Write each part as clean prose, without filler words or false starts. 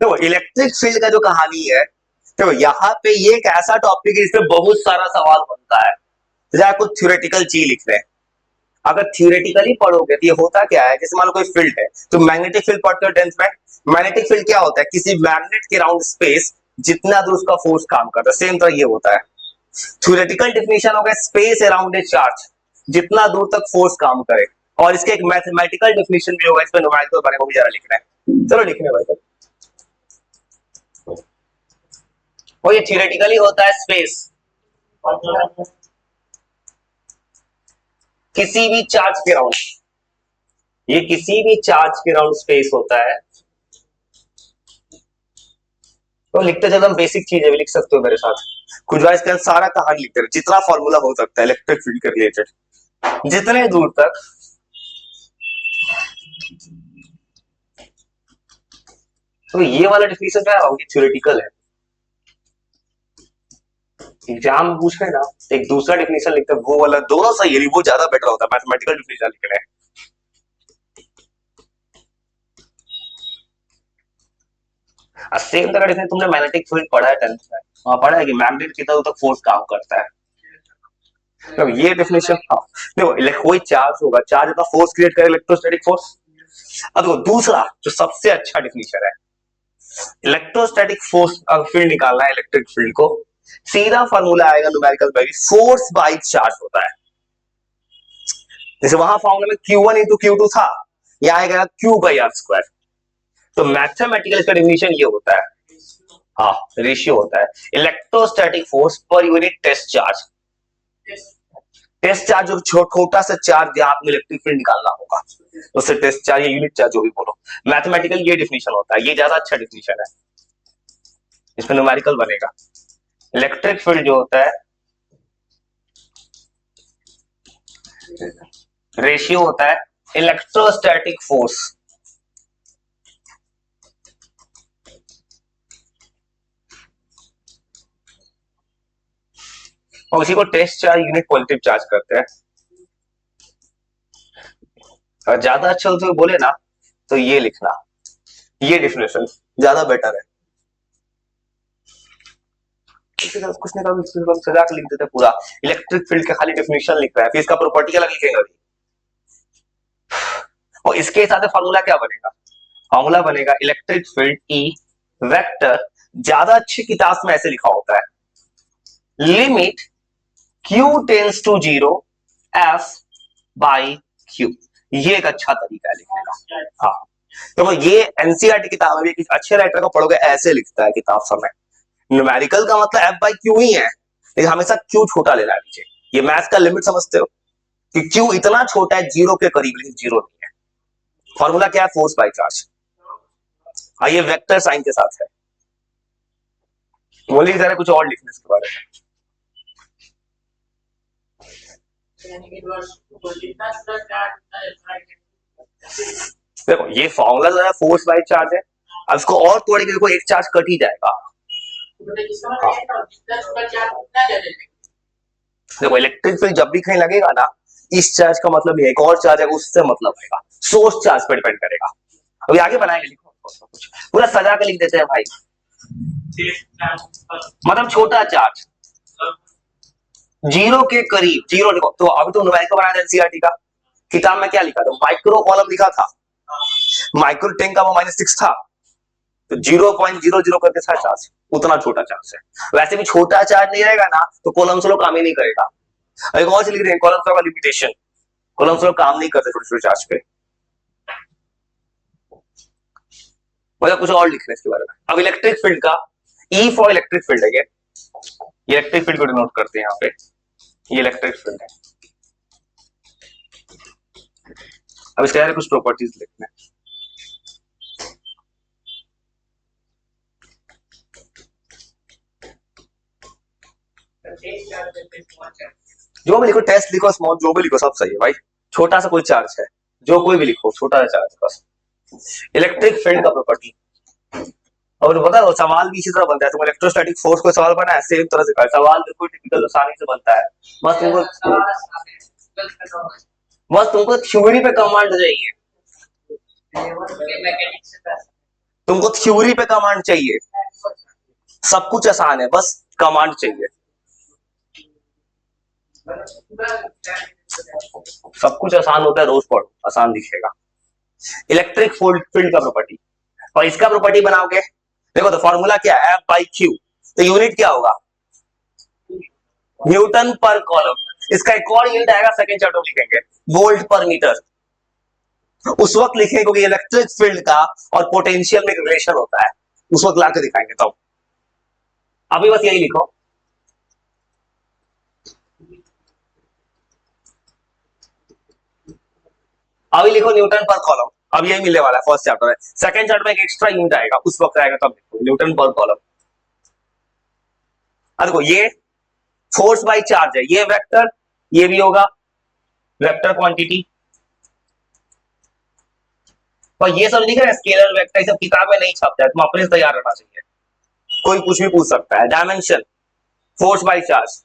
तो electric field का जो कहानी है, तो यहाँ पे ये एक ऐसा टॉपिक है जिसमें बहुत सारा सवाल बनता है। जरा कुछ थ्योरेटिकल चीज लिख रहे हैं, अगर थ्योरेटिकली पढ़ोगे तो ये होता क्या है, जैसे मान लो कोई फील्ड है, तो मैग्नेटिक फील्ड पढ़ते हो 10th में। मैग्नेटिक फील्ड क्या होता है, किसी मैग्नेट के राउंड स्पेस जितना दूर उसका फोर्स काम करता है, सेम तरह ये होता है। थ्योरेटिकल डेफिनेशन हो गया स्पेस अराउंड ए चार्ज, जितना दूर तक फोर्स काम करे। और इसके एक मैथमेटिकल डेफिनेशन भी होगा, इसमें न्यूमेरिकल बारे में भी जरा लिखना है। चलो लिखने भाई, वो ये थ्योरेटिकली होता है स्पेस, किसी भी चार्ज के राउंड, ये किसी भी चार्ज के राउंड स्पेस होता है। तो लिखते चलो, हम बेसिक चीजें भी लिख सकते हो मेरे साथ, कुछ इसके अंदर सारा कहानी लिखते रहे, जितना फॉर्मूला हो सकता है इलेक्ट्रिक फील्ड के रिलेटेड, जितने दूर तक। तो ये वाला डेफिनेशन क्या है, थ्योरेटिकल है। एग्जाम में पूछ रहे ना, एक दूसरा डेफिनेशन लिखते हैं, वो वाला दोनों सही है, वो ज्यादा बेटर होता है, मैथमेटिकल डेफिनेशन लिख रहे हैं। सेम तरह डेफिनेशन तुमने मैग्नेटिक फील्ड पढ़ा है 10th में, वहां पढ़ा है कि मैग्नेट कितना दूर तक फोर्स काम करता है। तो ये डेफिनेशन, हाँ देखो, कोई चार्ज होगा, चार्ज इतना फोर्स क्रिएट करे, इलेक्ट्रोस्टैटिक फोर्स। अब देखो दूसरा जो सबसे अच्छा डेफिनेशन है, इलेक्ट्रोस्टैटिक फोर्स फील्ड निकालना है इलेक्ट्रिक फील्ड को, सीधा फॉर्मूला आएगा न्यूमेरिकल में, फोर्स बाय चार्ज होता है। जैसे वहां फॉर्मूला में Q1 इंटू Q2 था, यहां आएगा Q बाई आर स्क्वायर। तो मैथमेटिकल इसका डेफिनेशन ये होता है, हाँ रेशियो होता है electrostatic force per unit test charge. Test charge जो छोटा सा चार्ज जहां आपको इलेक्ट्रिक फील्ड निकालना होगा, उससे टेस्ट चार्ज या यूनिट चार्ज जो भी बोलो, मैथमेटिकल ये डेफिनेशन होता है, ये ज्यादा अच्छा डेफिनेशन है, इसमें न्यूमेरिकल बनेगा। इलेक्ट्रिक फील्ड जो होता है रेशियो होता है इलेक्ट्रोस्टैटिक फोर्स और उसी को test charge unit positive charge करते हैं। अगर ज्यादा अच्छा हो तो बोले ना, तो ये लिखना, ये डेफिनेशन ज्यादा बेटर है। कुछ नहीं कर, सजा के लिख देते पूरा इलेक्ट्रिक फील्ड का, खाली डेफिनेशन लिख रहा है, फिर इसका प्रॉपर्टी अलग लिखेगा अभी। और इसके हिसाब से फॉर्मूला क्या बनेगा, फॉर्मूला बनेगा इलेक्ट्रिक फील्ड ई वेक्टर, ज्यादा अच्छी किताब में ऐसे लिखा होता है, limit Q tends to 0 F by Q। ये एक अच्छा तरीका है लिखने का। हाँ तो ये एनसीईआरटी किताब में अच्छे राइटर को पढ़ोगे ऐसे लिखता है किताब समय। न्यूमेरिकल का मतलब F बाई Q ही है, लेकिन हमेशा Q छोटा लेना है नीचे। ये मैथ का लिमिट समझते हो कि Q इतना छोटा है जीरो के करीब, लेकिन जीरो नहीं है। फॉर्मूला क्या है, फोर्स बाई चार्ज। ये वेक्टर साइन के साथ है। बोलिए जरा कुछ और लिखने इसके बारे में। देखो ये फॉर्मूला जो है फोर्स बाय चार्ज है, अब इसको और तोड़ेंगे देखो एक चार्ज कट ही जाएगा। देखो इलेक्ट्रिक फील्ड जब भी कहीं लगेगा ना, इस चार्ज का मतलब एक और चार्ज है उससे मतलब है, सोर्स चार्ज पर डिपेंड करेगा। अभी आगे बनाएंगे, लिखो पूरा सजा के लिख देते हैं भाई। मतलब छोटा चार्ज जीरो के करीब, जीरो लिखो। तो अभी तो न्यूमेरिकल बनाया था एनसीईआरटी का, किताब में क्या लिखा था, माइक्रो कॉलम लिखा था, माइक्रो 10 का वो -6 था, तो 0.00 करके था चार्ज, उतना छोटा चार्ज है। वैसे भी छोटा चार्ज नहीं रहेगा ना तो कॉलम स्लो काम ही नहीं करेगा। एक और लिख रहे हैं कॉलम स्लो का लिमिटेशन, कॉलम स्लो काम नहीं करते छोटे छोटे चार्ज पे। मतलब कुछ और लिख रहे हैं इसके बारे में। अब इलेक्ट्रिक फील्ड का ई फॉर इलेक्ट्रिक फील्ड है, ये इलेक्ट्रिक फील्ड को डिनोट करते हैं यहाँ पे, ये इलेक्ट्रिक फील्ड है। अब इसके बारे में कुछ प्रॉपर्टीज लिखना है। जो भी लिखो, टेस्ट लिखो, स्मॉल जो भी लिखो सब सही है भाई, छोटा सा कोई चार्ज है, जो कोई भी लिखो छोटा सा चार्ज बस। इलेक्ट्रिक फील्ड का प्रॉपर्टी, और बता दो सवाल भी इसी तरह बनता है, तुम इलेक्ट्रोस्टैटिक फोर्स को सवाल बना है सेम तरह से कर, सवाल बिल्कुल टिपिकल आसानी से बनता है। बस तुमको थ्योरी पे कमांड चाहिए। तुमको थ्योरी पे कमांड चाहिए, सब कुछ आसान है, बस कमांड चाहिए। सब कुछ आसान होता है, रोज पढ़ो, आसान दिखेगा। इलेक्ट्रिक फील्ड का प्रॉपर्टी, और इसका प्रॉपर्टी बनाओगे, देखो तो फॉर्मूला क्या है, F by Q, तो यूनिट क्या होगा, न्यूटन पर कॉलम। इसका एक और यूनिट आएगा, सेकंड चैप्टर में लिखेंगे, वोल्ट पर मीटर। उस वक्त लिखेंगे क्योंकि इलेक्ट्रिक फील्ड का और पोटेंशियल में रिलेशन होता है, उस वक्त लाके दिखाएंगे। तो अभी बस यही लिखो, अभी लिखो न्यूटन पर कॉलम, अब यही मिलने वाला है फर्स्ट चैप्टर में। सेकंड चैप्टर में एक एक्स्ट्रा यूनिट आएगा, उस वक्त आएगा तब लिखो न्यूटन पर कॉलम। अब देखो ये फोर्स बाय चार्ज है, ये वेक्टर, ये भी होगा वेक्टर क्वांटिटी, और ये सब लिख रहे हैं स्केलर वेक्टर, सब किताब में नहीं छपता है, तुम अपने से तैयार रहना चाहिए, कोई कुछ भी पूछ सकता है। Dimension force by charge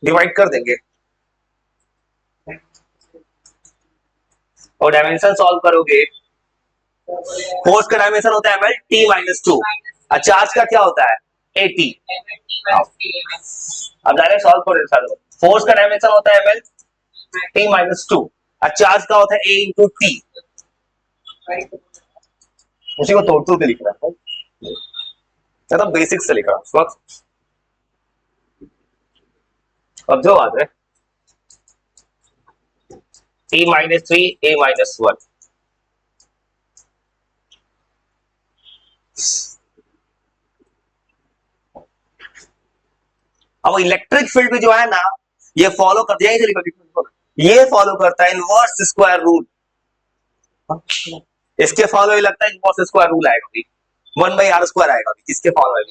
divide कर देंगे, और डायमेंशन सॉल्व करोगे, फोर्स का डायमेंशन होता है ml t-2, और चार्ज का क्या होता है at। अब डायरेक्ट सॉल्व करो, फोर्स का डायमेंशन होता है ml t-2, और चार्ज का होता है a into t। उसी को तोड़ तोड़ के लिख रहा है, तो बेसिक से लिख रहा हूं। अब जो बात है t-3 a-1, अब इलेक्ट्रिक फील्ड में जो है ना, ये फॉलो करता है, ये फॉलो करता है इनवर्स स्क्वायर रूल। इसके फॉलो ही लगता है इनवर्स स्क्वायर रूल आएगा, 1/r² आएगा, इसके फॉलो है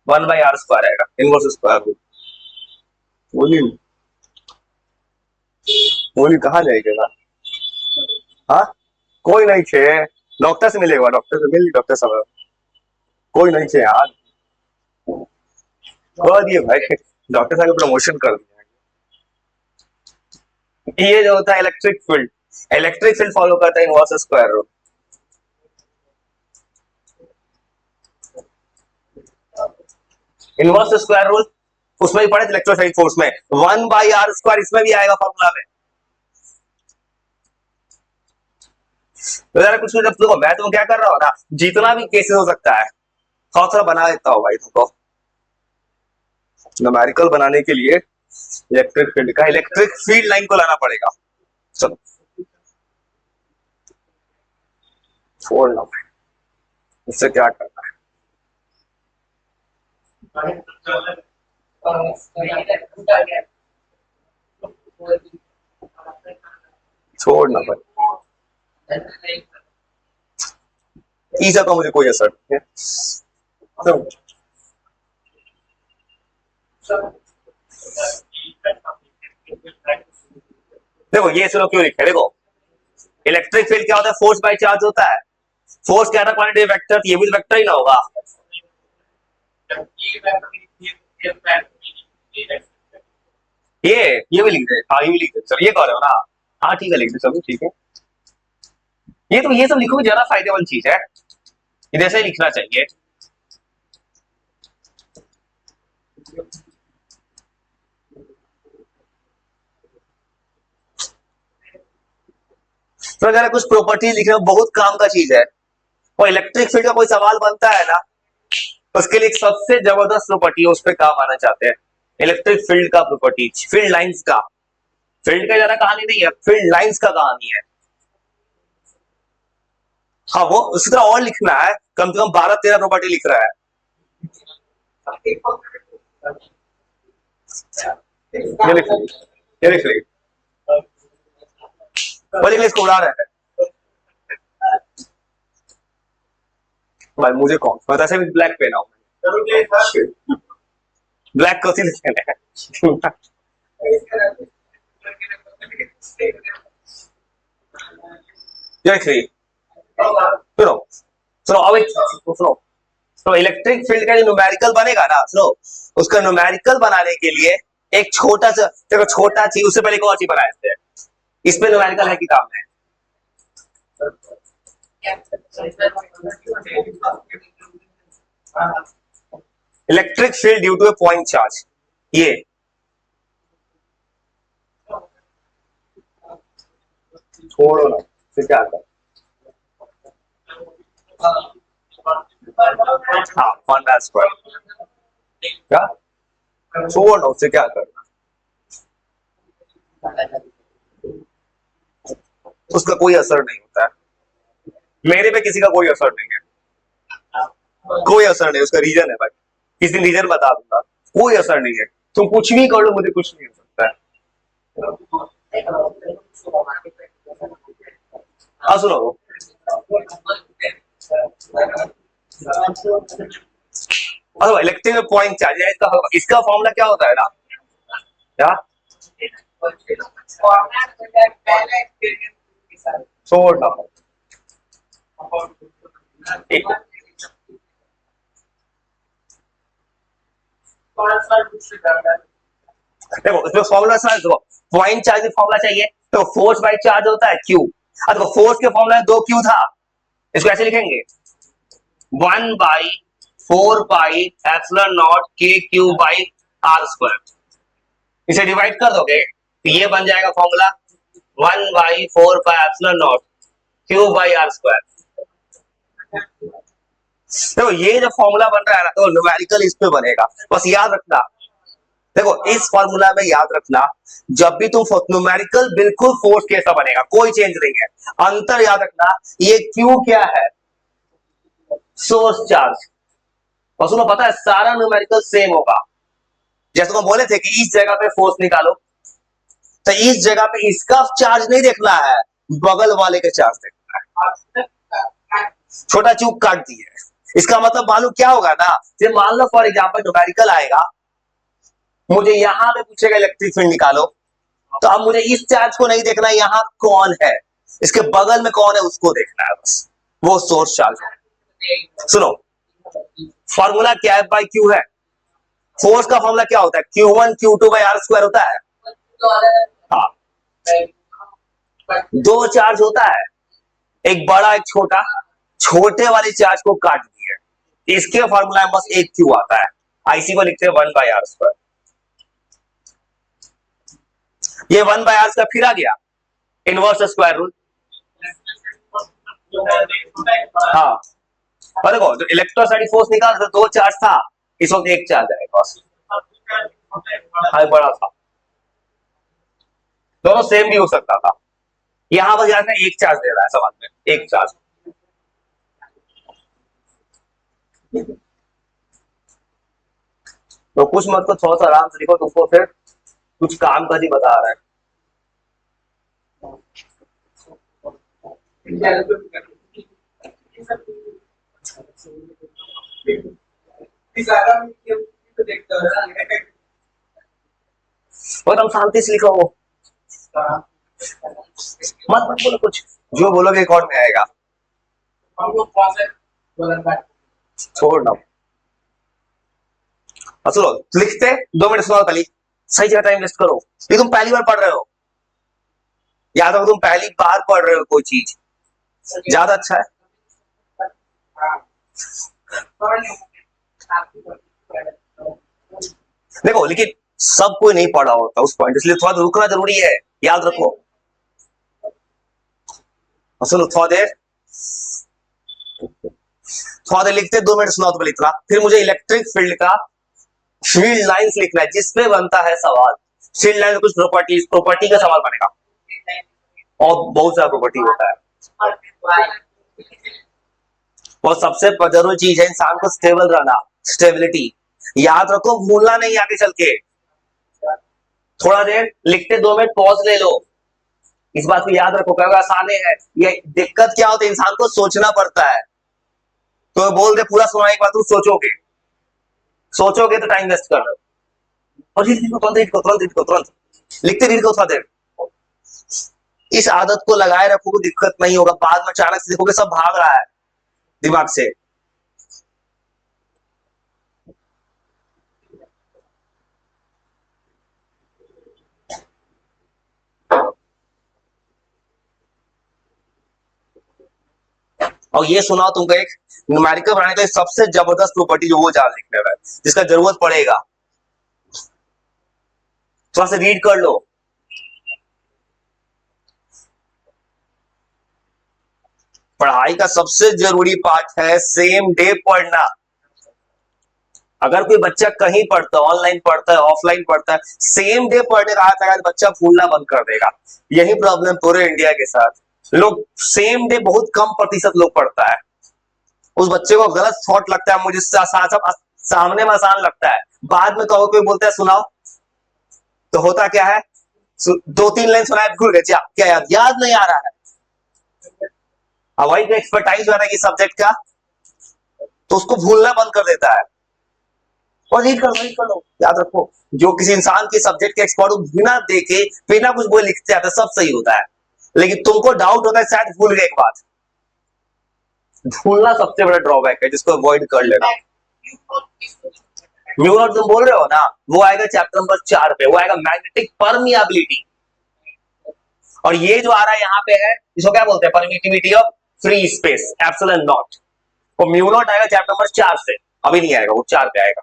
1/r² आएगा, इनवर्स स्क्वायर रूल। बोली कहाँ जाएगा, हाँ कोई नहीं छे, डॉक्टर से मिलेगा, डॉक्टर से मिल, डॉक्टर साहब कोई नहीं छे यार, कर दिए भाई, डॉक्टर साहब प्रमोशन कर दिया। ये जो होता है electric field, electric field follow करता है inverse square rule. Inverse square rule उसमें भी पढ़े इलेक्ट्रोस्टैटिक फोर्स में, 1/r², इसमें भी आएगा फॉर्मूला में। तो जरा कुछ देखो, मैं तो क्या कर रहा हूँ ना, जितना भी केसेस हो सकता है थोड़ा बना देता हूँ भाई तुमको, न्यूमेरिकल बनाने के लिए इलेक्ट्रिक फील्ड का, इलेक्ट्रिक फील्ड लाइन को लाना पड़ेगा। चलो छोड़ना, इससे क्या करना है, छोड़ना भाई, ईजा का मुझे कोई असर नहीं है। देखो ये सुनो क्यों लिखे, देखो इलेक्ट्रिक फील्ड क्या होता है, फोर्स बाय चार्ज होता है, फोर्स क्या था क्वांटिटी वेक्टर, ये भी वेक्टर ही ना होगा, ये भी लिख दे, हाँ ये भी लिख दे, चलो ये कह रहे हो ना, हाँ ठीक है लिख दे, चलो ठीक है। ये तो ये सब लिखोगे ज्यादा फायदेमंद चीज है, जैसे ही लिखना चाहिए। तो अगर कुछ प्रॉपर्टी लिखना बहुत काम का चीज है, और इलेक्ट्रिक फील्ड का कोई सवाल बनता है ना, उसके लिए एक सबसे जबरदस्त प्रॉपर्टी है, उस पर काम आना चाहते हैं, इलेक्ट्रिक फील्ड का प्रॉपर्टी, फील्ड लाइंस का। फील्ड का ज्यादा कहानी नहीं है, फील्ड लाइंस का कहानी है। हाँ वो उसी तरह और लिखना है, कम से कम 12-13 प्रॉपर्टी लिख रहा है। ये लिख ली, ये लिख ली, इसको उड़ा रहे हैं भाई, मुझे कौन, मैं तो ऐसे भी ब्लैक पहना हूं, ब्लैक कॉफी लिखना है। ये लिख ली, सुनो सुनो, अब एक सुनो, तो इलेक्ट्रिक फील्ड का जो न्यूमेरिकल बनेगा ना, सुनो, उसका न्यूमेरिकल बनाने के लिए एक छोटा सा, देखो छोटा चीज, उससे पहले एक और चीज बनाए थे, इसमें न्यूमेरिकल है किताब में, electric field due to a point charge, ये छोड़ो ना, फिर क्या कर, हाँ वन आर स्क्वायर, क्या छोड़ ना, उससे क्या करना, उसका कोई असर नहीं होता है, मेरे पे किसी का कोई असर नहीं है, कोई असर नहीं, उसका रीजन है भाई, किसी दिन रीजन बता दूंगा, कोई असर नहीं है, तुम कुछ भी कर लो मुझे कुछ नहीं हो सकता है। हाँ सुनो, इलेक्ट्रिक पॉइंट चार्ज है, इसका फॉर्मूला क्या होता है ना, क्या छोड़ ना, देखो इसमें फॉर्मूला देखो, पॉइंट चार्ज में फॉर्मूला चाहिए तो फोर्स बाय चार्ज होता है क्यू, अब देखो फोर्स के फॉर्मूला में 2 क्यू था, इसको ऐसे लिखेंगे 1/4 पाई एप्सिलॉन नॉट के क्यू बाई आर स्क्वायर, इसे डिवाइड कर दोगे तो ये बन जाएगा formula 1/4 pi epsilon naught Q by R square. देखो ये जो फॉर्मूला बन रहा है ना, तो न्यूमेरिकल इस पे बनेगा, बस याद रखना, देखो इस फॉर्मूला में याद रखना, जब भी तुम न्यूमेरिकल बिल्कुल फोर्स कैसा बनेगा, कोई चेंज नहीं है, अंतर याद रखना, ये क्यू क्या है, सोर्स चार्ज, और सुनो पता है सारा न्यूमेरिकल सेम होगा, जैसे तुम बोले थे कि इस जगह पे फोर्स निकालो, तो इस जगह पे इसका चार्ज नहीं देखना है, बगल वाले का चार्ज देखना है, छोटा चूक काट दिए, इसका मतलब मालूम क्या होगा ना, ये मान लो फॉर एग्जांपल न्यूमेरिकल आएगा, मुझे यहां पे पूछेगा इलेक्ट्रिक फील्ड निकालो, तो अब मुझे इस चार्ज को नहीं देखना, यहां कौन है, इसके बगल में कौन है उसको देखना है बस, वो सोर्स चार्ज है। सुनो फॉर्मूला क्या है, बाई क्यू है, फोर्स का फॉर्मूला क्या होता है, Q1 Q2/r² होता है, हाँ, दो चार्ज होता है, एक बड़ा एक छोटा, छोटे वाले चार्ज को काट दिए, इसके फॉर्मूला में बस एक क्यू आता है, आईसी को लिखते हैं 1/r², ये 1/r² फिर आ गया इनवर्स स्क्वायर रूल, हाँ, और देखो जो इलेक्ट्रोस्टैटिक फोर्स निकाल तो दो चार्ज था, इस वक्त एक चार्ज आएगा बस, हाँ बड़ा था, दोनों सेम भी हो सकता था, यहां पर जाकर एक चार्ज दे रहा है सवाल में, एक चार्ज, तो कुछ मत को थोड़ा सा आराम से लिखो, तुमको फिर कुछ काम का ही बता रहा है। और हम शांति से लिखो, मत मत बोलो कुछ, जो बोलोगे रिकॉर्ड में आएगा, छोड़ ना, सुनो लिखते 2 मिनट सुनो पहले, सही जगह टाइम वेस्ट करो, ये तुम पहली बार पढ़ रहे हो, याद रखो तुम पहली बार पढ़ रहे हो कोई चीज, ज्यादा अच्छा है, देखो लेकिन सब कोई नहीं पढ़ा होता उस पॉइंट, इसलिए थोड़ा रुकना जरूरी है, याद रखो, सुनो थोड़ा देर लिखते 2 मिनट सुनाओ तो इतना, फिर मुझे इलेक्ट्रिक फील्ड का फील्ड लाइंस लिखना है जिसपे बनता है सवाल, फील्ड लाइन में कुछ प्रॉपर्टी का सवाल बनेगा, और बहुत सारा प्रॉपर्टी होता है, और सबसे जरूरी चीज है इंसान को स्टेबल रहना, स्टेबिलिटी, याद रखो भूलना नहीं आगे चल के, थोड़ा देर लिखते 2 मिनट पॉज ले लो, इस बात को याद रखो, कभी आसान है, ये दिक्कत क्या होती है इंसान को सोचना पड़ता है, तो बोल दे पूरा सुनाने के बाद तुम सोचोगे, सोचोगे तो टाइम वेस्ट कर रहे हो, और तुरंत लिखते रीड को थोड़ा देर, इस आदत को लगाए रखोगे दिक्कत नहीं होगा, बाद में अचानक से देखोगे सब भाग रहा है दिमाग से। और ये सुनाओ तुमको एक न्यूमेरिकल बनाने के लिए सबसे जबरदस्त प्रॉपर्टी जो वो जान लिखने में जिसका जरूरत पड़ेगा, थोड़ा सा रीड कर लो। पढ़ाई का सबसे जरूरी पार्ट है सेम डे पढ़ना। अगर कोई बच्चा कहीं पढ़ता है, ऑनलाइन पढ़ता है, ऑफलाइन पढ़ता है, सेम डे पढ़ने का हाथ बच्चा भूलना बंद कर देगा। यही प्रॉब्लम पूरे इंडिया के साथ। लोग सेम डे बहुत कम प्रतिशत लोग पढ़ता है। उस बच्चे को गलत थॉट लगता है, मुझे सामने में आसान लगता है, बाद में कहो कोई बोलता है सुनाओ, तो होता क्या है, दो तीन लाइन सुनाए भूल गए, क्या याद नहीं आ रहा है। अब वही तो एक्सपर्टाइज हो रहा है सब्जेक्ट का, तो उसको भूलना बंद कर देता है। और रीड कर लो, याद रखो जो किसी इंसान के सब्जेक्ट के एक्सपर्ट बिना देखे बिना कुछ बोले लिखते आते सब सही होता है, लेकिन तुमको डाउट होता है शायद भूल गए एक बात। भूलना सबसे बड़ा ड्रॉबैक है जिसको अवॉइड कर लेना। म्यू नॉट तुम बोल रहे हो ना, वो आएगा चैप्टर नंबर 4 पे, वो आएगा मैग्नेटिक परमियाबिलिटी। और ये जो आ रहा है यहाँ पे है, इसको क्या बोलते हैं, permittivity of free space, epsilon not. वो म्यू नॉट आएगा चैप्टर नंबर 4 से, अभी नहीं आएगा, वो 4 पे आएगा।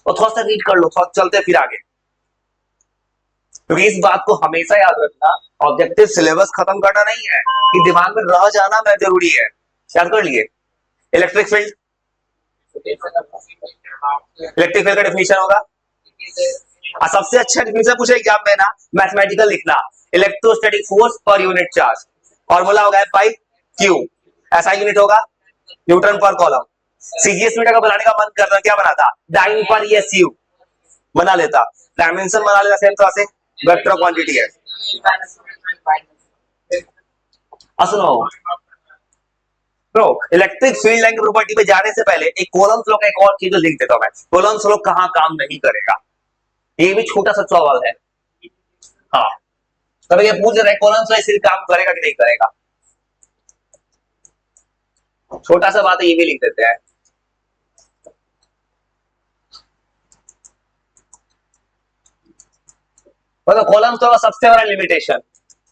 और थोड़ा सा रीड कर लो, थोड़ा चलते फिर आगे, क्योंकि इस बात को हमेशा याद रखना, ऑब्जेक्टिव सिलेबस खत्म करना नहीं है, कि दिमाग में रह जाना मैं जरूरी है। याद कर लिए इलेक्ट्रिक फील्ड, इलेक्ट्रिक फील्ड का डेफिनेशन होगा, सबसे अच्छा डेफिनेशन पूछे एग्जाम में ना, मैथमेटिकल लिखना, electrostatic force per unit charge, formula होगा F/Q, ऐसा यूनिट होगा न्यूटन पर कॉलम। सीजीएस मीटर का बनाने का मन करता, क्या बनाता, डाइन पर SU बना लेता, डायमेंशन बना लेता सेम तरह से, वेक्टर क्वांटिटी है। सुनो तो इलेक्ट्रिक फील्ड लाइन की प्रॉपर्टी पे जाने से पहले एक कॉलम्स लॉ का एक और चीज लिख देता हूं मैं, कॉलम्स लॉ कहां काम नहीं करेगा, ये भी छोटा सा सवाल है। हाँ, तब ये पूछ रहे कॉलम्स लॉ इसलिए काम करेगा कि नहीं करेगा, छोटा सा बात है, ये भी लिख देते हैं। मतलब कॉलम्स लॉ का सबसे बड़ा लिमिटेशन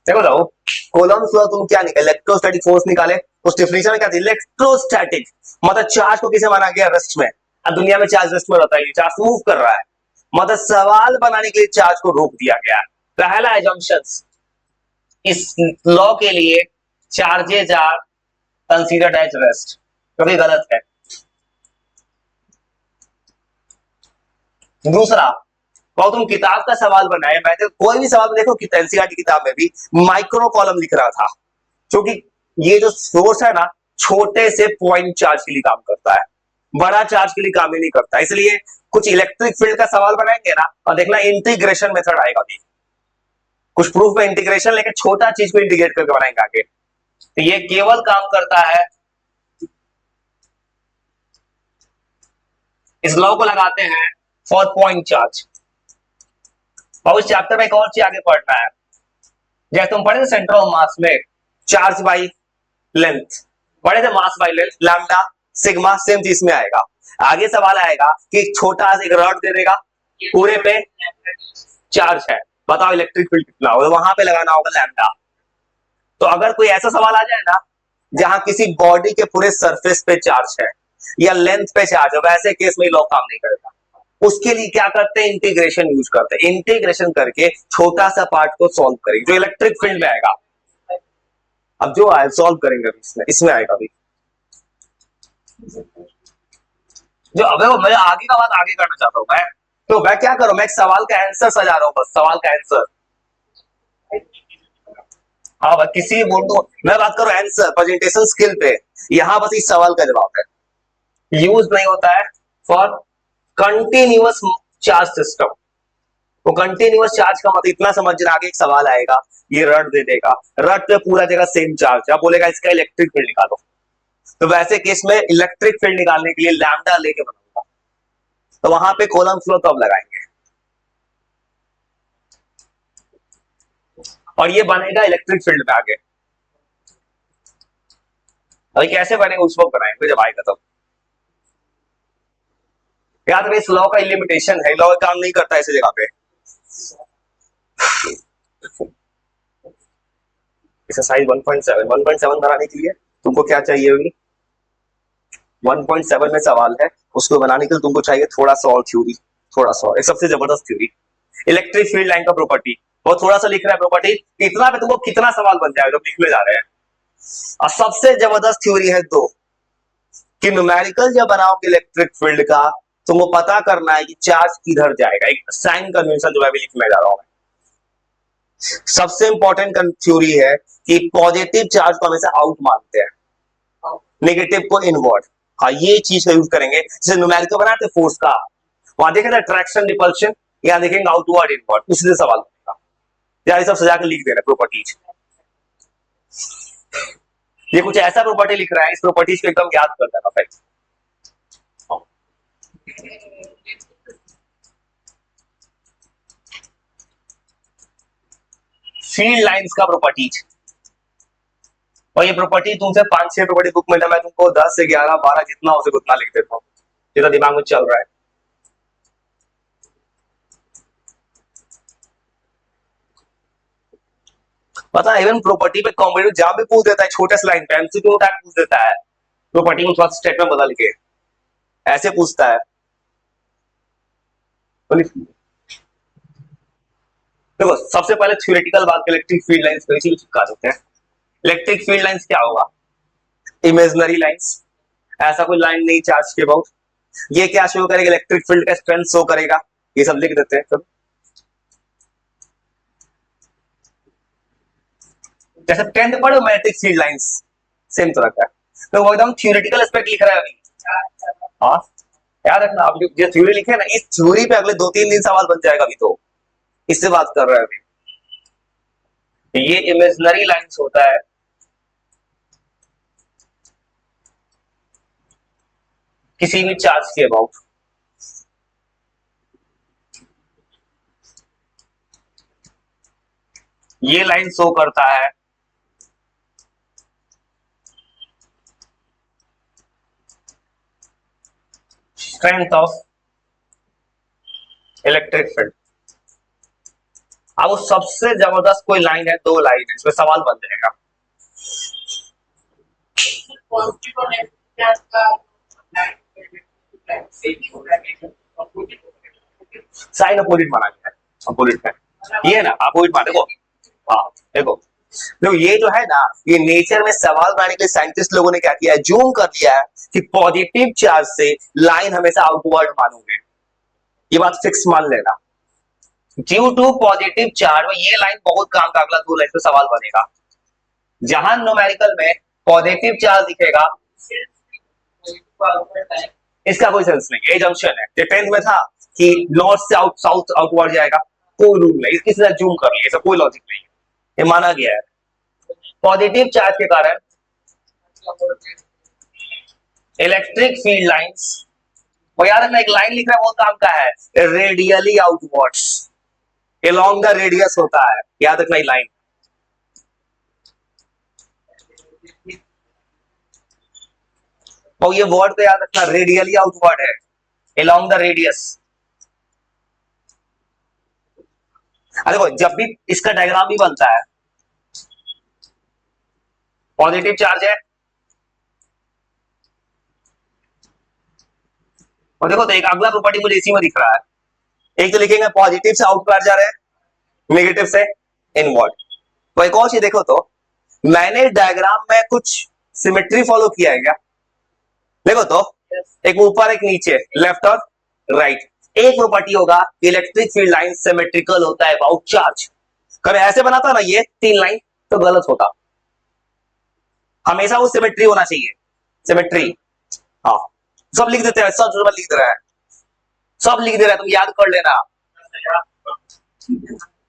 देखो तो, कॉलम्स लॉ तुम क्या निकाले, इलेक्ट्रोस्टैटिक फोर्स निकाले, उस डेफिनेशन में क्या थी, इलेक्ट्रोस्टैटिक मतलब चार्ज को किसे माना गया, रेस्ट में। अब दुनिया में चार्ज रेस्ट में रहता है, चार्ज मूव कर रहा है, मतलब सवाल बनाने के लिए चार्ज को रोक दिया गया। पहला एजम्पशंस इस लॉ के लिए, charges are considered as rest, क्योंकि गलत है। दूसरा, और तुम किताब का सवाल बनाए, मैं तो कोई भी सवाल देखो कि एनसीईआरटी किताब में भी माइक्रो कॉलम लिख रहा था, क्योंकि ये जो सोर्स है ना, छोटे से पॉइंट चार्ज के लिए काम करता है, बड़ा चार्ज के लिए काम ही नहीं करता। इसलिए कुछ इलेक्ट्रिक फील्ड का सवाल बनाएंगे ना, और देखना इंटीग्रेशन मेथड आएगा भी, कुछ प्रूफ में इंटीग्रेशन लेके छोटा चीज को इंटीग्रेट करके बनाएंगे आगे। तो ये केवल काम करता है, इस लॉ को लगाते हैं फॉर पॉइंट चार्ज। और उस चैप्टर में एक और चीज आगे पढ़ना है, जैसे तुम पढ़े थे सेंटर ऑफ मास में चार्ज बाई लेंथ, पढ़े थे mass by length, lambda sigma, same चीज में आएगा। आगे सवाल आएगा कि छोटा एक रॉड दे देगा, पूरे पे चार्ज है, बताओ इलेक्ट्रिक फील्ड कितना होगा, वहां पे लगाना होगा लैम्डा। तो अगर कोई ऐसा सवाल आ जाए ना जहां किसी बॉडी के पूरे सरफेस पे चार्ज है या लेंथ पे चार्ज है, वैसे केस में लॉ काम नहीं करेगा। उसके लिए क्या करते हैं, इंटीग्रेशन यूज करते हैं, इंटीग्रेशन करके छोटा सा पार्ट को सॉल्व करेंगे जो इलेक्ट्रिक फील्ड में आएगा। अब जो आए सॉल्व करेंगे इसमें आएगा भी, जो अब मैं आगे का बात आगे करना चाहता हूं मैं, तो मैं क्या करूं, मैं एक सवाल का आंसर सजा रहा हूं, बस सवाल का आंसर। हाँ भाई, किसी बोल दो, मैं बात करूं आंसर प्रेजेंटेशन स्किल पे, यहां बस इस सवाल का जवाब है, यूज नहीं होता है फॉर कंटिन्यूअस चार्ज सिस्टम। वो कंटिन्यूअस चार्ज का मतलब इतना समझना, आगे एक सवाल आएगा, ये रड दे देगा, रड पे पूरा जगह सेम चार्ज है, बोलेगा इसका इलेक्ट्रिक फील्ड निकालो, तो वैसे केस में इलेक्ट्रिक फील्ड निकालने के लिए लैम्डा लेके बनाऊंगा, तो वहां पे कॉलम फ्लो तब लगाएंगे, और ये बनेगा इलेक्ट्रिक फील्ड में आगे। अभी कैसे बनेगा उस वक्त बनाएंगे जब आएगा तब। याद रहे इस लॉ का लिमिटेशन है, लॉ काम नहीं करता ऐसी जगह पे। एक्सरसाइज 1.7 बनाने के लिए तुमको क्या चाहिए अभी? 1.7 में सवाल है, उसको बनाने के लिए तुमको चाहिए थोड़ा सा और थ्योरी, थोड़ा सा और, एक सबसे जबरदस्त थ्योरी, इलेक्ट्रिक फील्ड लाइन का प्रॉपर्टी। वो थोड़ा सा लिख रहा है प्रॉपर्टी, इतना पे तुमको कितना सवाल बन जाएगा जब लिखने जा रहे हैं। और सबसे जबरदस्त थ्योरी है दो, कि न्यूमेरिकल जब बनाओगे इलेक्ट्रिक फील्ड का, तुमको पता करना है कि चार्ज किधर जाएगा, एक साइन कन्वेंशन जो मैं भी लिखने जा रहा हूं। सबसे इंपॉर्टेंट थ्योरी है कि पॉजिटिव चार्ज को हमेशा आउट मानते हैं, नेगेटिव को इनवर्ड। हाँ, ये चीज का यूज करेंगे, जैसे न्यूमेरिकल बनाते फोर्स का, वहां देखेंगे अट्रैक्शन रिपल्शन, यहां देखेंगे आउटवर्ड इनवर्ड, उसी से सवाल बनेगा। यार ये सब सजा के लिख देना प्रॉपर्टीज। ये कुछ ऐसा प्रॉपर्टी लिख रहा है, इस प्रॉपर्टीज को एकदम याद कर देना भाई। फील्ड लाइंस का प्रॉपर्टीज, और ये प्रॉपर्टी तुमसे 5-6 प्रॉपर्टी बुक में, मैं तुमको 10 से 11 12 जितना हो सके उतना लिख देता हूँ, जितना दिमाग में चल रहा है। पता है इवन प्रॉपर्टी पे कॉम्पिटिटिव जहां भी पूछ देता है, छोटे से लाइन पे एमसीक्यू टैग पूछ देता है, प्रॉपर्टी में थोड़ा स्टेटमेंट बदल के ऐसे पूछता है। देखो सबसे पहले थ्योरेटिकल बात, इलेक्ट्रिक फील्ड लाइंस को इसी में चिपका देते हैं। इलेक्ट्रिक फील्ड लाइंस क्या होगा? इमेजिनरी लाइंस, ऐसा कोई लाइन नहीं चार्ज के अबाउट। ये क्या शो करेगा? इलेक्ट्रिक फील्ड का स्ट्रेंथ शो करेगा। ये सब लिख देते हैं सब। जैसे 10th पढ़ो मैग्नेटिक फील्ड लाइंस, सेम तरह का, तो वो एकदम थ्योरेटिकल एस्पेक्ट लिख रहा है अभी। हाँ, याद रखना, आप जो थ्योरी लिखे ना, इस थ्योरी पे अगले 2-3 दिन सवाल बन जाएगा अभी, तो इससे बात कर रहा है अभी। ये इमेजिनरी लाइंस होता है, किसी भी चार्ज के अबाउट। ये लाइन शो करता है स्ट्रेंथ ऑफ इलेक्ट्रिक फील्ड। अब वो सबसे जबरदस्त कोई लाइन है, 2 लाइन है, इसमें सवाल बन जाएगा। साइन अपोजिट माना गया है, अपोजिट है ये ना, अपोजिट माना। देखो हाँ, देखो देखो ये जो है ना, ये नेचर में सवाल बनाने के लिए साइंटिस्ट लोगों ने क्या किया है, जूम कर दिया है कि पॉजिटिव चार्ज से लाइन हमेशा आउटवर्ड मानोगे, ये बात फिक्स मान लेना। ड्यू टू पॉजिटिव चार्ज में ये लाइन बहुत काम का, अगला 2 लाइन पे सवाल बनेगा। जहां न्यूमेरिकल में पॉजिटिव चार्ज दिखेगा, इसका कोई सेंस नहीं है, जंक्शन है। ये 10th में था कि नॉर्थ से आउट, साउथ आउटवर्ड जाएगा, कोई रूल नहीं, इसके साथ जूम कर लिया, कोई लॉजिक नहीं है, ये माना गया है। पॉजिटिव चार्ज के कारण इलेक्ट्रिक फील्ड लाइंस, वो याद रखना, एक लाइन लिख रहा है बहुत काम का है, radially outwards, along the radius होता है, याद रखना ये लाइन। और ये वर्ड तो याद रखना, रेडियली आउटवर्ड है, along द रेडियस। देखो जब भी इसका डायग्राम भी बनता है, पॉजिटिव चार्ज है, और देखो तो एक अगला प्रॉपर्टी मुझे इसी में दिख रहा है, एक तो लिखेंगे पॉजिटिव से आउटवर्ड जा रहे हैं, नेगेटिव से इनवर्ड। तो एक और चीज देखो, तो मैंने डायग्राम में कुछ सिमेट्री फॉलो किया है क्या? देखो तो एक ऊपर एक नीचे, लेफ्ट और राइट। एक प्रॉपर्टी होगा, इलेक्ट्रिक फील्ड लाइन सिमेट्रिकल होता है अबाउट चार्ज। कभी ऐसे बनाता ना ये 3 लाइन, तो गलत होता, हमेशा वो सिमेट्री होना चाहिए, सिमेट्री। हाँ, सब लिख देते हैं, सब लिख दे रहा है, सब लिख दे रहा है, तुम याद कर लेना।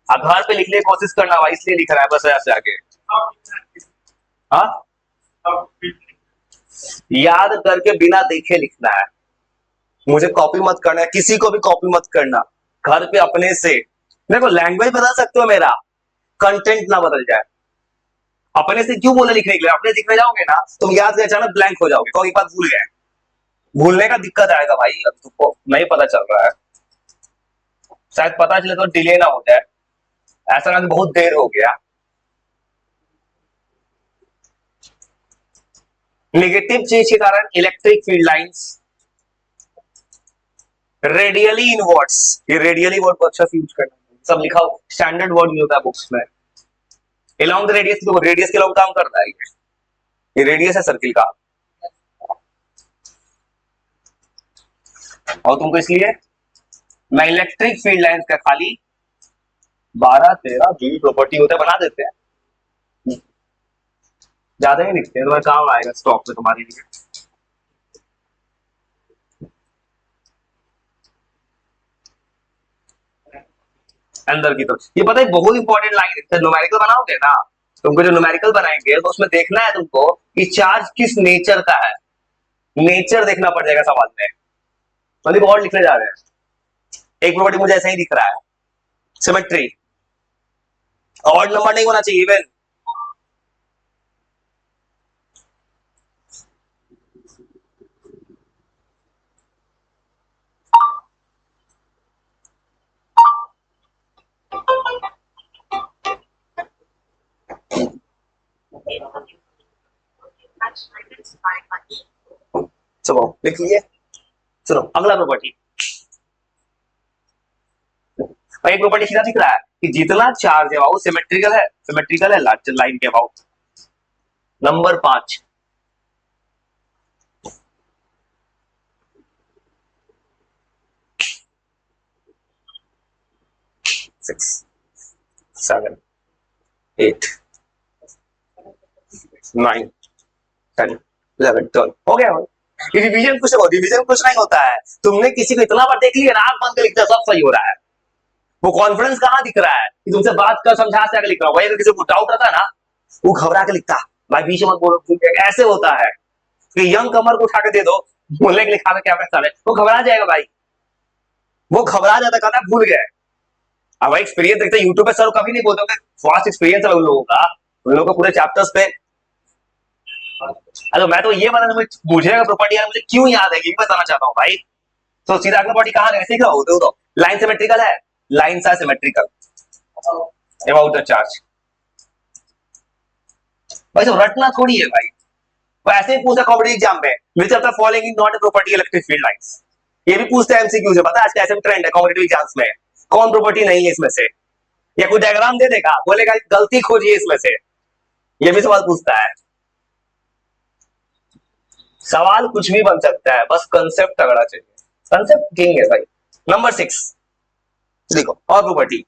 घर पे लिखने की कोशिश करना भाई, इसलिए लिख रहा है बस ऐसे आके। हाँ, याद करके बिना देखे लिखना है, मुझे कॉपी मत करना है, किसी को भी कॉपी मत करना, घर पे अपने से। देखो लैंग्वेज बदल सकते हो मेरा, कंटेंट ना बदल जाए। अपने से क्यों बोले लिखने के लिए, अपने लिखने जाओगे ना तुम याद कर अचानक ब्लैंक हो जाओगे, कोई बात भूल गए, भूलने का दिक्कत आएगा भाई। अब तुमको नहीं पता चल रहा है, शायद पता चले तो डिले ना हो जाए, ऐसा ना कि बहुत देर हो गया। नेगेटिव चीज के कारण electric field lines radially inverts, ये रेडियली वर्ड को अच्छा से यूज करना, सब लिखा हो, स्टैंडर्ड वर्ड यूज होता है बुक्स में। अलोंग द रेडियस, तो रेडियस के अलोंग काम करता है ये रेडियस है सर्किल का। और तुमको इसलिए मैं इलेक्ट्रिक फील्ड लाइंस का खाली 12 13 20 प्रॉपर्टी होता है, बना देते हैं, ज्यादा ही लिखते हैं, तुम्हारे काम आएगा स्टॉक में तुम्हारे लिए। अंदर की तरफ ये पता है बहुत इंपॉर्टेंट लाइन है, न्यूमेरिकल बनाओगे ना, तुमको जो न्यूमेरिकल बनाएंगे तो उसमें देखना है तुमको कि चार्ज किस नेचर का है, नेचर देखना पड़ जाएगा सवाल में। मतलब और लिखने जा रहे हैं, एक प्रॉपर्टी मुझे ऐसा ही दिख रहा है, सिमेट्री, ऑड नंबर नहीं होना चाहिए इवन। चलो लिख लिए, चलो अगला प्रॉपर्टी। एक प्रॉपर्टी सीधा दिख रहा है कि जितना चार्ज है वो सिमेट्रिकल है, सिमेट्रिकल है लाइन के अबाउट। नंबर 5, सिक्स 7 8 9 10 11 12 हो गया। डिवीजन कुछ हो, डिवीजन कुछ नहीं होता है, तुमने किसी को इतना बार देख लिया ना, आंख बंद कर लिखता है, सब सही हो रहा है। वो कॉन्फिडेंस कहां दिख रहा है कि तुमसे बात कर समझा से आगे लिख रहा हूं। वही अगर किसी को डाउट रहता है ना, वो घबरा के लिखता भाई बीच में मत बोलो, ऐसे होता है कि यंग कमर को उठा के दे दो, बोलने के लिखा में क्या पैसा है, वो घबरा जाएगा भाई, वो घबरा जाता, कहना भूल गए। अब एक्सपीरियंस देखते यूट्यूब पे सर कभी नहीं बोलते, फास्ट एक्सपीरियंस है उन लोगों का, उन लोगों को पूरे चैप्टर्स पे। अरे मैं तो ये बताना, मुझे प्रॉपर्टी मुझे क्यों याद है ये बताना चाहता हूँ भाई। तो सीधा अगला प्रॉपर्टी कहां है, सीख रहा हो तो लाइन सिमेट्रिकल है, lines are symmetrical about the charge. भाई तो रटना थोड़ी है भाई, वो ऐसे ही पूछा कॉम्पिटिटिव एग्जाम में, which of the following is not a property electric field lines. ये भी पूछते हैं एमसीक्यू से, पता है आज का ऐसे ट्रेंड है कॉम्पिटिटिव एग्जाम्स में, कौन प्रॉपर्टी नहीं है इसमें से, या कोई डायग्राम दे देगा बोलेगा गलती खोजिए इसमें से, ये भी सवाल पूछता है। सवाल कुछ भी बन सकता है, बस कंसेप्ट तगड़ा चाहिए, कंसेप्ट किंग है भाई। नंबर 6 देखो और प्रॉपर्टी,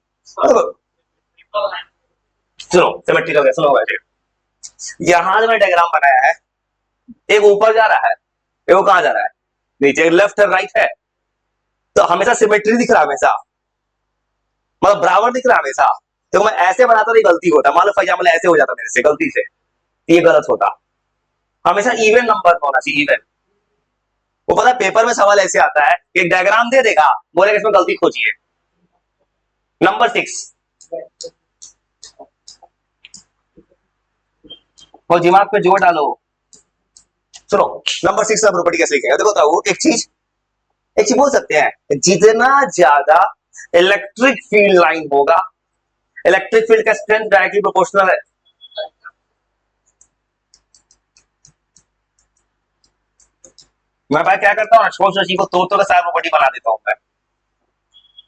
सुनो सिमेट्रिकल का, सुनो भाई, यहां जो मैं डायग्राम बनाया है, एक ऊपर जा रहा है, एक कहां जा रहा है नीचे, लेफ्ट और राइट है, तो हमेशा सिमेट्री दिख रहा है, हमेशा मतलब बराबर दिख रहा है हमेशा। तो मैं ऐसे बनाता तो गलती होता, मान लो फॉर एग्जाम्पल ऐसे हो जाता मेरे से गलती से, ये गलत होता। हमेशा इवन नंबर होना चाहिए, इवन। वो पता है पेपर में सवाल ऐसे आता है, एक डायग्राम दे देगा, बोलेगा इसमें गलती खोजिए। नंबर 6 और दिमाग पे जोर डालो, सुनो नंबर 6 का प्रॉपर्टी कैसे लिखेगा देखो, बताओ एक चीज बोल सकते हैं, जितना ज्यादा इलेक्ट्रिक फील्ड लाइन होगा, इलेक्ट्रिक फील्ड का स्ट्रेंथ डायरेक्टली प्रोपोर्शनल है। मैं भाई क्या करता हूँ, सोच को तोड़ सारा प्रॉपर्टी बना देता हूँ मैं।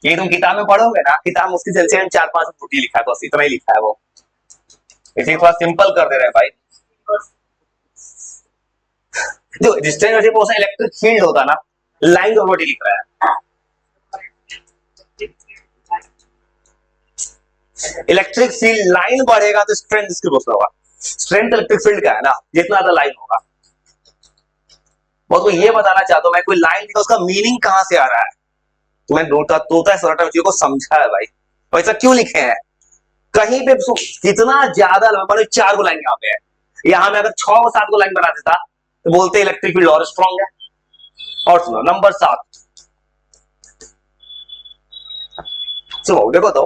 ये तुम किताब में पढ़ोगे ना, किताब मुफ्ती जलसे 4-5 प्रॉपर्टी लिखा है, बस इतना ही लिखा है वो, इसे थोड़ा सिंपल कर दे रहे हैं भाई। जो डिस्टेंस इलेक्ट्रिक फील्ड होता ना, लाइन प्रॉपर्टी लिख रहा है, इलेक्ट्रिक फील्ड लाइन बढ़ेगा तो स्ट्रेंथ इसके प्रोपोर्शनल होगा। स्ट्रेंथ इलेक्ट्रिक फील्ड का है ना, जितना ज्यादा लाइन होगा। मैं तो ये बताना चाहता हूं, मैं कोई लाइन लिखा उसका मीनिंग कहां से आ रहा है, तो मैं तोता सराटा चीजों को समझा है भाई, तो ऐसा क्यों लिखे हैं कहीं पे, कितना ज्यादा 4 को लाइन यहाँ पे है, यहां में अगर 6 को 7 को लाइन बना देता तो बोलते इलेक्ट्रिक फील्ड और स्ट्रॉन्ग है। और सुनो नंबर 7, सुनो देखो तो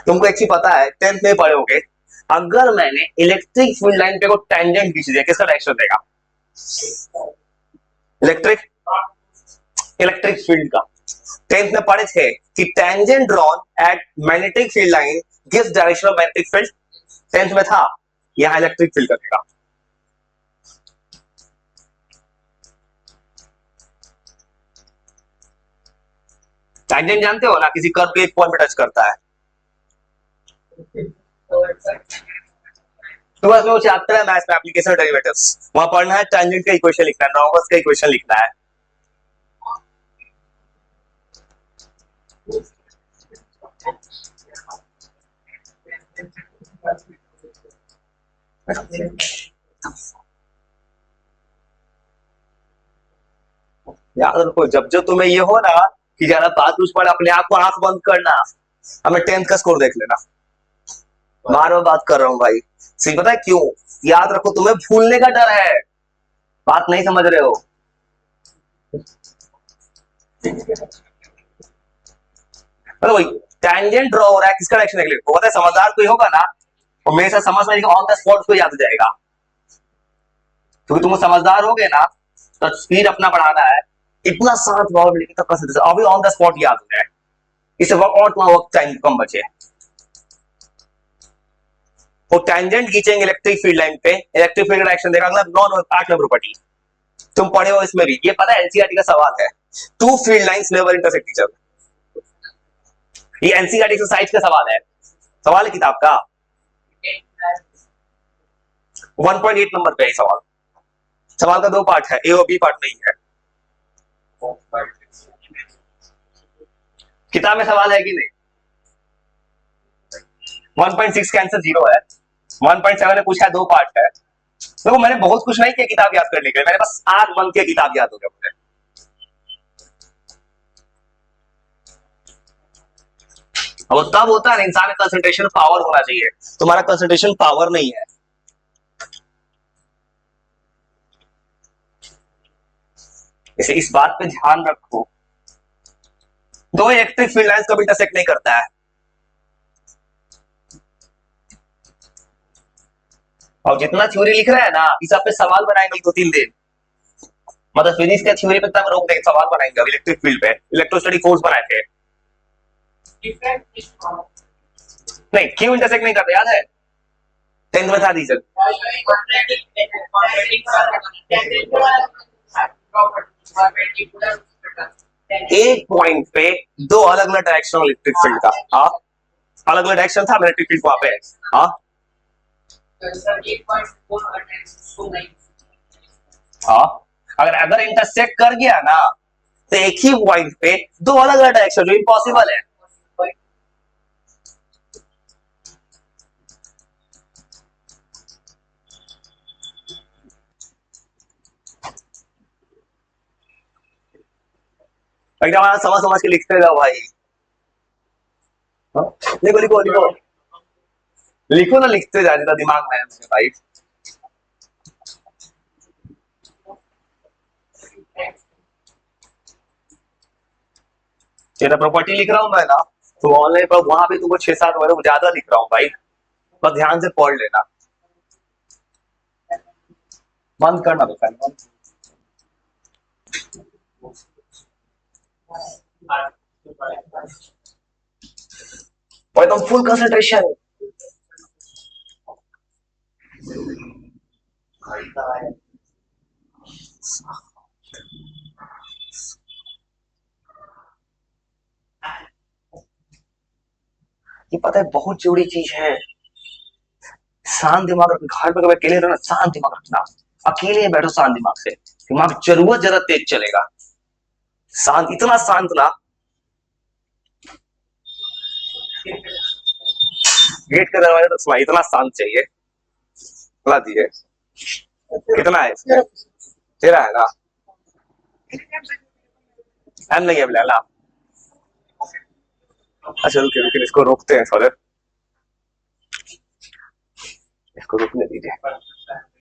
तुमको एक चीज पता है 10th में पढ़े होगे, अगर मैंने इलेक्ट्रिक फील्ड लाइन पे को टेंजेंट खींच दिया किसका डायरेक्शन देगा, इलेक्ट्रिक फील्ड का। 10th में पढ़े थे कि tangent drawn at magnetic field line gives direction of magnetic field, 10th में था, यहां इलेक्ट्रिक फील्ड का देगा। टैंजेंट जानते हो ना, किसी कर्व के एक पॉइंट पे टच करता है। तो बस वो चैप्टर है मैथ्स में एप्लीकेशन डेरिवेटिव्स, वहां पढ़ना है, टैंजेंट का इक्वेशन लिखना है, नॉर्मल्स का इक्वेशन लिखना है। याद रखो, जब जब तुम्हें ये हो ना कि ज्यादा बात कुछ पढ़, अपने आप को आंख बंद करना, हमें 10th का स्कोर देख लेना। बार बार बात कर रहा हूँ भाई, सही पता है क्यों? याद रखो, तुम्हें भूलने का डर है, बात नहीं समझ रहे हो। मतलब वही टैंजेंट ड्रॉ हो रहा है, किसका डायरेक्शन देख लो, पता है समझदार कोई होगा ना, और मेरे साथ समझ में ऑन द स्पॉट को याद हो जाएगा, क्योंकि तुम समझदार हो गए ना, तो स्पीड अपना बढ़ाना है, इतना शांत भाव लेके तब कर, अभी ऑन द स्पॉट याद हो जाए, इससे और वक्त टाइम कम बचे। वो टैंजेंट खींचेंगे इलेक्ट्रिक फील्ड लाइन पे, इलेक्ट्रिक फील्ड डायरेक्शन देगा, अगला 8 नंबर प्रॉपर्टी तुम पढ़े हो इसमें भी, ये पता है एनसीईआरटी का सवाल है, two field lines never intersect each other, ये एनसीईआरटी एक्सरसाइज का सवाल है, सवाल है किताब का 1.8 नंबर पे है सवाल। सवाल का 2 पार्ट है, ए और बी पार्ट नहीं है। किताब में सवाल है कि नहीं? 1.6 का आंसर 0 है, 1.7 ने पूछा है, 2 पार्ट है। देखो मैंने बहुत कुछ नहीं किया किताब याद करने के लिए, मैंने बस आंख बंद किया, किताब याद हो गया मुझे। और तब होता है इंसान का कंसंट्रेशन पावर होना चाहिए, तुम्हारा कंसंट्रेशन पावर नहीं है। इसे इस बात पे ध्यान रखो, दो इलेक्ट्रिक फील्ड लाइंस कभी इंटरसेक्ट नहीं करता है, और जितना थ्योरी लिख रहा है ना, इस पे सवाल बनाएंगे 2-3 दिन, मतलब फिजिक्स के थ्योरी पे तक रोक देंगे, सवाल बनाएंगे इलेक्ट्रिक फील्ड पे, इलेक्ट्रोस्टैटिक फोर्स बनाए थे। नहीं, क्यों इंटरसेक्ट नहीं करते याद है? 10th में था रीजन, एक पॉइंट पे दो अलग अलग डायरेक्शन इलेक्ट्रिक फील्ड का, हाँ अलग अलग डायरेक्शन था इलेक्ट्रिक फील्ड वहां पे, हाँ हाँ अगर अगर इंटरसेक्ट कर गया ना, तो एक ही पॉइंट पे दो अलग अलग डायरेक्शन, जो इम्पॉसिबल है। एकदम समझ समझ के लिखते जाओ भाई, लिखो लिखो लिखो लिखो ना, लिखते जा, जितना दिमाग में है मुझे भाई। तेरा प्रॉपर्टी लिख रहा हूँ मैं ना, तो ऑनलाइन पर वहां पे तुमको 6-7 वर्ड ज्यादा लिख रहा हूँ भाई, बस ध्यान से पढ़ लेना। बंद करना तो फैन बंद। और एकदम फुल कंसंट्रेशन, ये पता है बहुत जरूरी चीज है, शांत दिमाग रखना, घर पे कभी अकेले रहना, शांत दिमाग रखना, अकेले बैठो शांत दिमाग से, दिमाग जरूरत ज्यादा तेज चलेगा, शांत, इतना शांत ना, गेट का दरवाजा तो सुना, इतना शांत चाहिए, ला दिए, कितना है तेरा है ना, एम नहीं है बिलाला, अच्छा रुके रुके, इसको रोकते हैं थोड़े, इसको रुकने दीजिए।